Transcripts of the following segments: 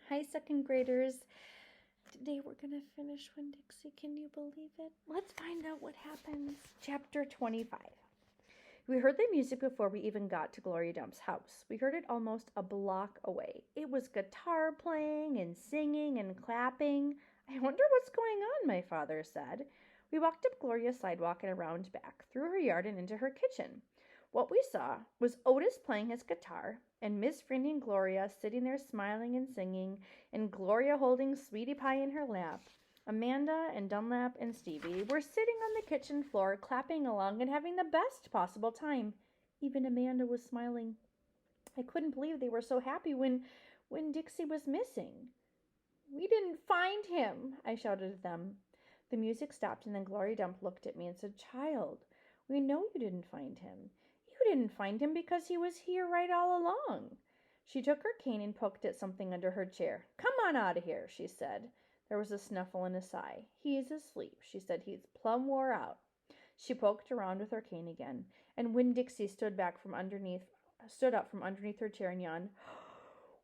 Hi, second graders. Today we're going to finish Winn-Dixie. Can you believe it? Let's find out what happens. Chapter 25. We heard the music before we even got to Gloria Dump's house. We heard it almost a block away. It was guitar playing and singing and clapping. I wonder what's going on, my father said. We walked up Gloria's sidewalk and around back, through her yard and into her kitchen. What we saw was Otis playing his guitar, and Miss Franny and Gloria sitting there smiling and singing, and Gloria holding Sweetie Pie in her lap. Amanda and Dunlap and Stevie were sitting on the kitchen floor, clapping along and having the best possible time. Even Amanda was smiling. I couldn't believe they were so happy when Dixie was missing. "We didn't find him," I shouted at them. The music stopped, and then Gloria Dump looked at me and said, "Child, we know you didn't find him. You didn't find him because he was here right all along." She took her cane and poked at something under her chair. "Come on out of here," she said. There was a snuffle and a sigh. "He's asleep," she said. "He's plumb wore out." She poked around with her cane again, and Winn-Dixie stood up from underneath her chair and yawned.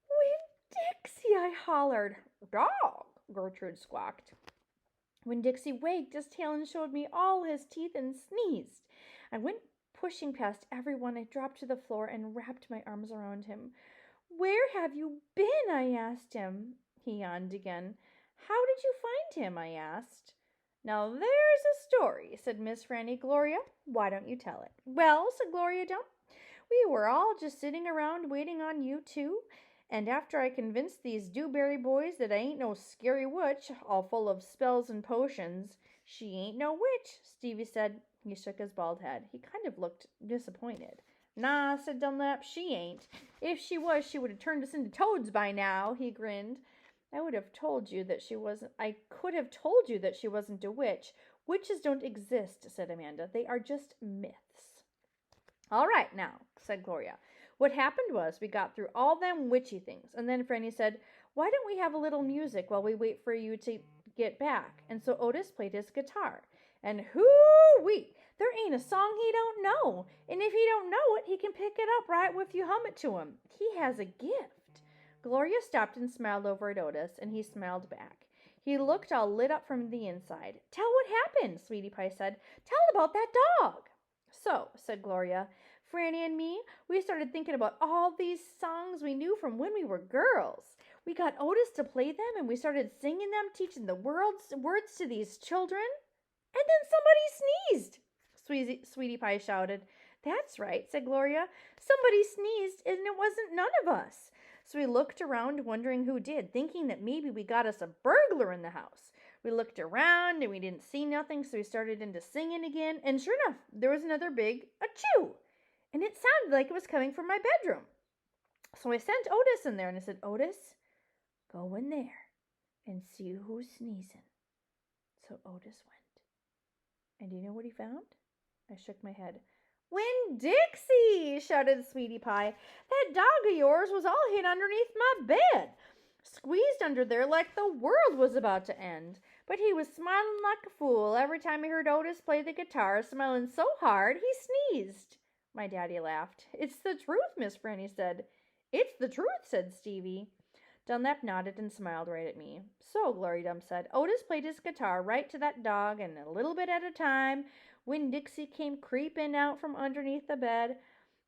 "Winn-Dixie!" I hollered. "Dog!" Gertrude squawked. Winn-Dixie wagged his tail and showed me all his teeth and sneezed. I went pushing past everyone. I dropped to the floor and wrapped my arms around him. "Where have you been?" I asked him. He yawned again. "How did you find him?" I asked. "Now there's a story," said Miss Franny. "Gloria, why don't you tell it?" "Well," said Gloria Dump, "we were all just sitting around waiting on you two, and after I convinced these Dewberry boys that I ain't no scary witch, all full of spells and potions." "She ain't no witch," Stevie said. He shook his bald head. He kind of looked disappointed. "Nah," said Dunlap, "she ain't. If she was, she would have turned us into toads by now." He grinned. I could have told you that she wasn't a witch. "Witches don't exist," said Amanda. "They are just myths." "All right now," said Gloria. "What happened was we got through all them witchy things, and then Franny said, 'Why don't we have a little music while we wait for you to get back?' And so Otis played his guitar. And hoo-wee! There ain't a song he don't know. And if he don't know it, he can pick it up right if you hum it to him. He has a gift." Gloria stopped and smiled over at Otis, and he smiled back. He looked all lit up from the inside. "Tell what happened," Sweetie Pie said. "Tell about that dog." "So," said Gloria, "Franny and me, we started thinking about all these songs we knew from when we were girls. We got Otis to play them, and we started singing them, teaching the words to these children. And then somebody sneezed," Sweetie Pie shouted. "That's right," said Gloria. "Somebody sneezed, and it wasn't none of us." So we looked around, wondering who did, thinking that maybe we got us a burglar in the house. We looked around, and we didn't see nothing, so we started into singing again. And sure enough, there was another big achoo. And it sounded like it was coming from my bedroom. So I sent Otis in there, and I said, "Otis, go in there and see who's sneezing." So Otis went. And do you know what he found? I shook my head. "Winn-Dixie!" shouted Sweetie Pie. "That dog of yours was all hid underneath my bed, squeezed under there like the world was about to end. But he was smiling like a fool every time he heard Otis play the guitar, smiling so hard he sneezed." My daddy laughed. "It's the truth," Miss Franny said. "It's the truth," said Stevie. Dunlap nodded and smiled right at me. "So," Gloria Dump said, "Otis played his guitar right to that dog, and a little bit at a time, Winn-Dixie came creeping out from underneath the bed."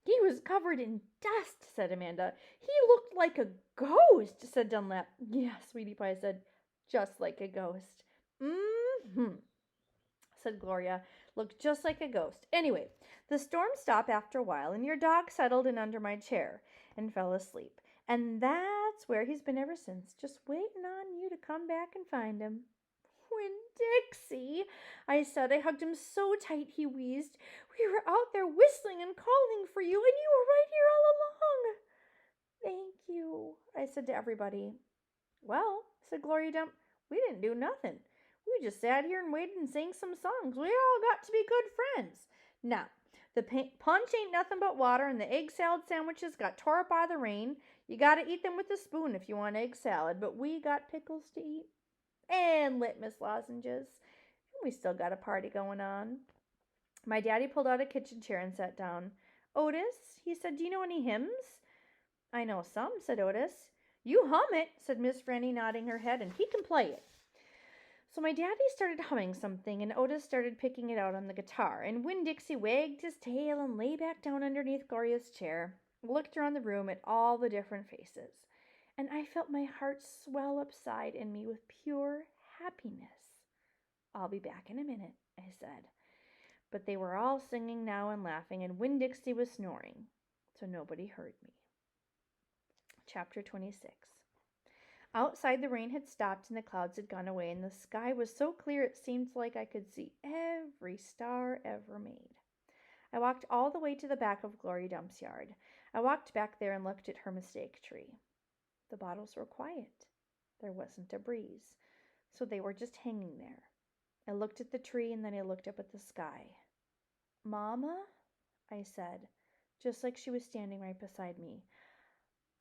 "He was covered in dust," said Amanda. "He looked like a ghost," said Dunlap. "Yeah," Sweetie Pie said, "just like a ghost." "Mm-hmm," said Gloria. "Looked just like a ghost. Anyway, the storm stopped after a while, and your dog settled in under my chair and fell asleep. And that's where he's been ever since, just waiting on you to come back and find him." "Winn-Dixie," I said. I hugged him so tight he wheezed. "We were out there whistling and calling for you, and you were right here all along." "Thank you," I said to everybody. "Well," said Gloria Dump, "we didn't do nothing. We just sat here and waited and sang some songs. We all got to be good friends. Now, the punch ain't nothing but water, and the egg salad sandwiches got tore up by the rain. You got to eat them with a spoon if you want egg salad, but we got pickles to eat and litmus lozenges. And we still got a party going on." My daddy pulled out a kitchen chair and sat down. "Otis," he said, "do you know any hymns?" "I know some," said Otis. You hum it, said Miss Franny, nodding her head, and he can play it. So my daddy started humming something, and Otis started picking it out on the guitar, and Winn-Dixie wagged his tail and lay back down underneath Gloria's chair, looked around the room at all the different faces, and I felt my heart swell upside in me with pure happiness. I'll be back in a minute, I said. But they were all singing now and laughing, and Winn-Dixie was snoring, so nobody heard me. Chapter 26. Outside, the rain had stopped and the clouds had gone away, and the sky was so clear it seemed like I could see every star ever made. I walked all the way to the back of Glory Dump's yard. I walked back there and looked at her mistake tree. The bottles were quiet. There wasn't a breeze, so they were just hanging there. I looked at the tree and then I looked up at the sky. Mama, I said, just like she was standing right beside me,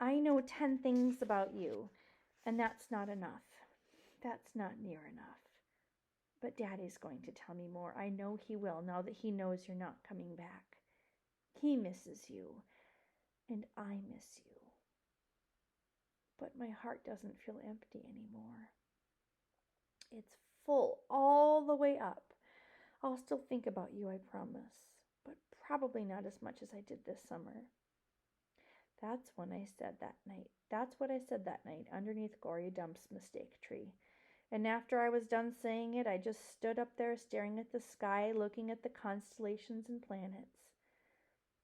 I know 10 things about you. And that's not enough. That's not near enough. But Daddy's going to tell me more. I know he will, now that he knows you're not coming back. He misses you, and I miss you. But my heart doesn't feel empty anymore. It's full all the way up. I'll still think about you, I promise, but probably not as much as I did this summer. That's what I said that night underneath Gloria Dump's mistake tree. And after I was done saying it, I just stood up there staring at the sky, looking at the constellations and planets.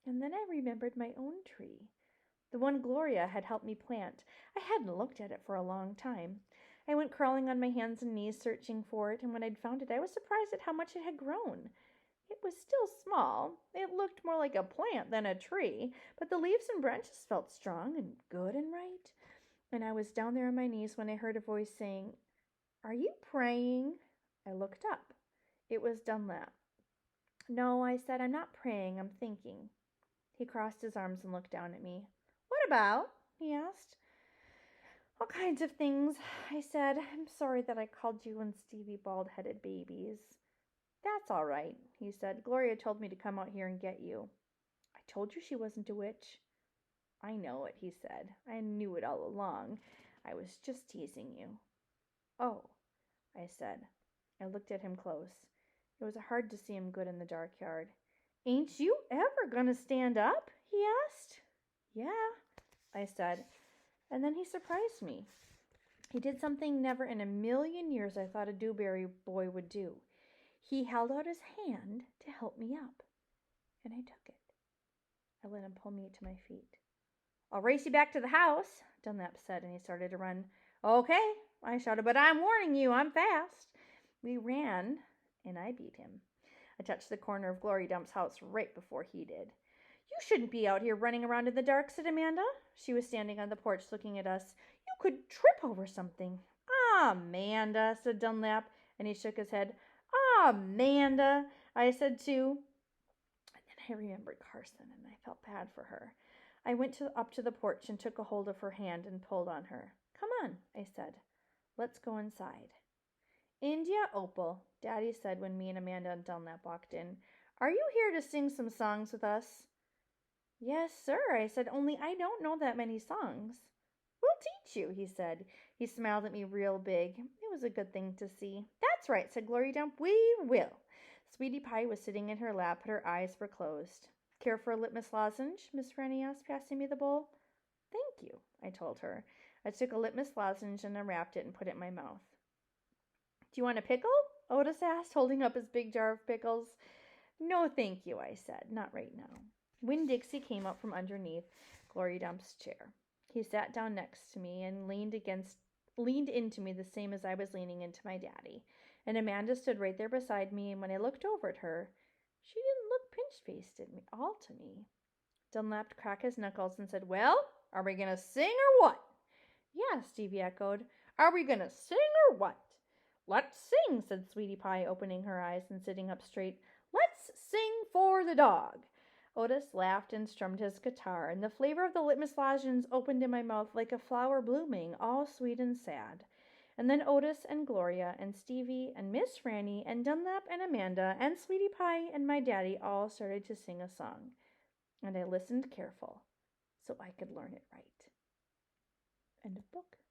And then I remembered my own tree, the one Gloria had helped me plant. I hadn't looked at it for a long time. I went crawling on my hands and knees searching for it, and when I'd found it, I was surprised at how much it had grown. It was still small. It looked more like a plant than a tree, but the leaves and branches felt strong and good and right. And I was down there on my knees when I heard a voice saying, "Are you praying?" I looked up. It was Dunlap. "No," I said, "I'm not praying, I'm thinking." He crossed his arms and looked down at me. "What about?" he asked. "All kinds of things," I said. "I'm sorry that I called you and Stevie bald-headed babies." "That's all right," he said. "Gloria told me to come out here and get you." "I told you she wasn't a witch." "I know it," he said. "I knew it all along. I was just teasing you." "Oh," I said. I looked at him close. It was hard to see him good in the dark yard. "Ain't you ever gonna stand up?" he asked. "Yeah," I said. And then he surprised me. He did something never in a million years I thought a Dewberry boy would do. He held out his hand to help me up, and I took it. I let him pull me to my feet. "I'll race you back to the house," Dunlap said, and he started to run. "Okay," I shouted, "but I'm warning you, I'm fast." We ran, and I beat him. I touched the corner of Glory Dump's house right before he did. "You shouldn't be out here running around in the dark," said Amanda. She was standing on the porch looking at us. "You could trip over something." "Ah, Amanda," said Dunlap, and he shook his head. "Ah, Amanda," I said too. And then I remembered Carson, and I felt bad for her. I went up to the porch and took a hold of her hand and pulled on her. "Come on," I said. "Let's go inside." "India Opal," Daddy said when me and Amanda and Dunlap walked in. "Are you here to sing some songs with us?" "Yes, sir," I said, "only I don't know that many songs." "We'll teach you," he said. He smiled at me real big. It was a good thing to see. "That's right," said Glory Dump. "We will." Sweetie Pie was sitting in her lap, but her eyes were closed. "Care for a litmus lozenge?" Miss Franny asked, passing me the bowl. "Thank you," I told her. I took a litmus lozenge and unwrapped it and put it in my mouth. "Do you want a pickle?" Otis asked, holding up his big jar of pickles. "No, thank you," I said. "Not right now." Winn-Dixie came up from underneath Glory Dump's chair. He sat down next to me and leaned into me the same as I was leaning into my daddy. And Amanda stood right there beside me, and when I looked over at her, she didn't look pinch-faced at me, all to me. Dunlap cracked his knuckles and said, "Well, are we going to sing or what?" "Yeah," Stevie echoed. "Are we going to sing or what?" "Let's sing," said Sweetie Pie, opening her eyes and sitting up straight. "Let's sing for the dog." Otis laughed and strummed his guitar, and the flavor of the litmus lozenge opened in my mouth like a flower blooming, all sweet and sad. And then Otis and Gloria and Stevie and Miss Franny and Dunlap and Amanda and Sweetie Pie and my daddy all started to sing a song. And I listened careful so I could learn it right. End of book.